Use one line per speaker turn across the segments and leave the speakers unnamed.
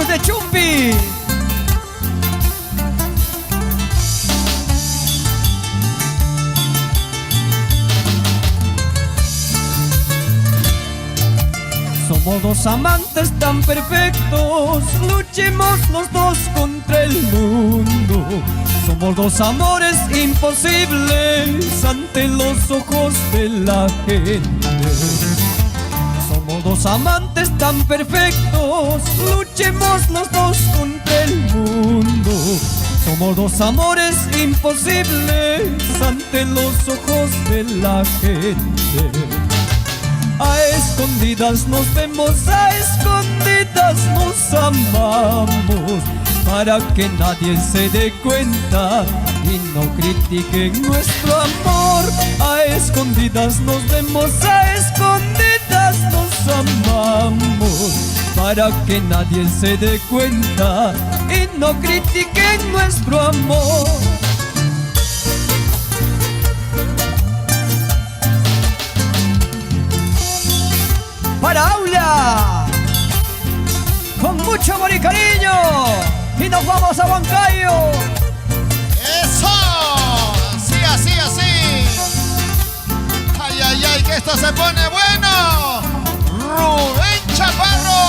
amigos de Chumpi. Somos dos amantes tan perfectos, luchemos los dos contra el mundo. Somos dos amores imposibles ante los ojos de la gente. Somos dos amantes tan perfectos, luchemos los dos contra el mundo. Somos dos amores imposibles ante los ojos de la gente. A escondidas nos vemos, a escondidas nos amamos, para que nadie se dé cuenta y no critiquen nuestro amor. A escondidas nos vemos, a escondidas nos amamos, para que nadie se dé cuenta y no critiquen nuestro amor. Para Aulia, con mucho amor y cariño, y nos vamos a Huancayo.
¡Eso! Así, así, así. ¡Ay, ay, ay! ¡Que esto se pone bueno! ¡Rubén Chaparro!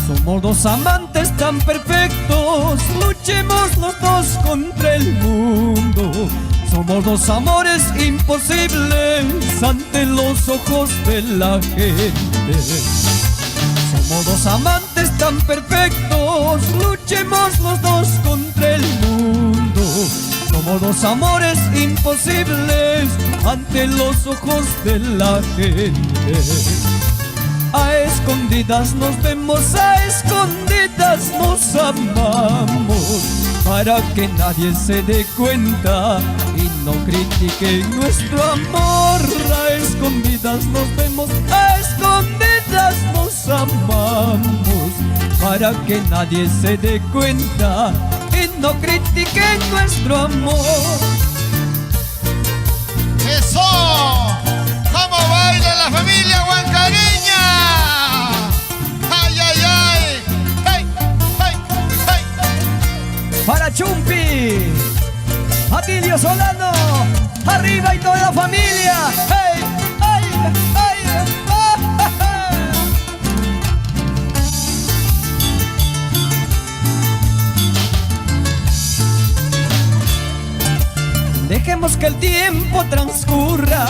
Somos dos amantes tan perfectos, luchemos los dos contra el mundo. Somos dos amores imposibles ante los ojos de la gente. Somos dos amantes tan perfectos, luchemos los dos contra el mundo. Somos dos amores imposibles ante los ojos de la gente. A escondidas nos vemos, a escondidas nos amamos, para que nadie se dé cuenta y no critiquen nuestro amor. A escondidas nos vemos, a escondidas nos amamos, para que nadie se dé cuenta y no critiquen nuestro amor.
¡Eso! ¿Cómo baila la familia huancareña? ¡Ay, ay, ay! ¡Hey, hey, hey!
Para Chumpi, Atilio Solano, arriba y toda la familia. ¡Hey! ¡Ay! ¡Ay! Dejemos que el tiempo transcurra,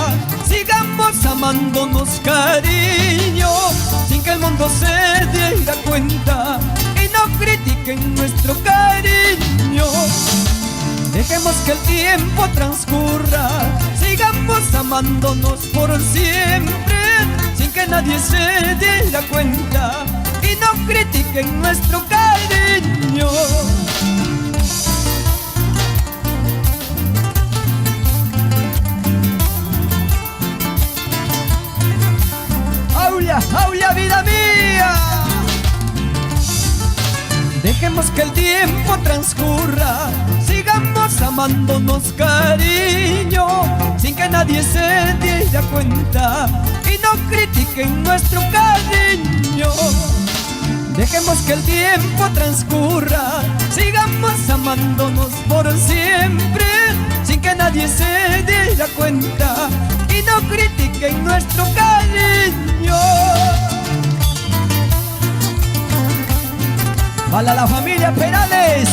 sigamos amándonos, cariño, sin que el mundo se diera cuenta y no critiquen nuestro cariño. Dejemos que el tiempo transcurra, sigamos amándonos por siempre, sin que nadie se diera cuenta y no critiquen nuestro cariño. Aulia, Aulia, vida mía. Dejemos que el tiempo transcurra, sigamos amándonos, cariño, sin que nadie se diera cuenta y no critiquen nuestro cariño. Dejemos que el tiempo transcurra, sigamos amándonos por siempre, sin que nadie se diera cuenta y no critiquen nuestro cariño. Para la familia Perales.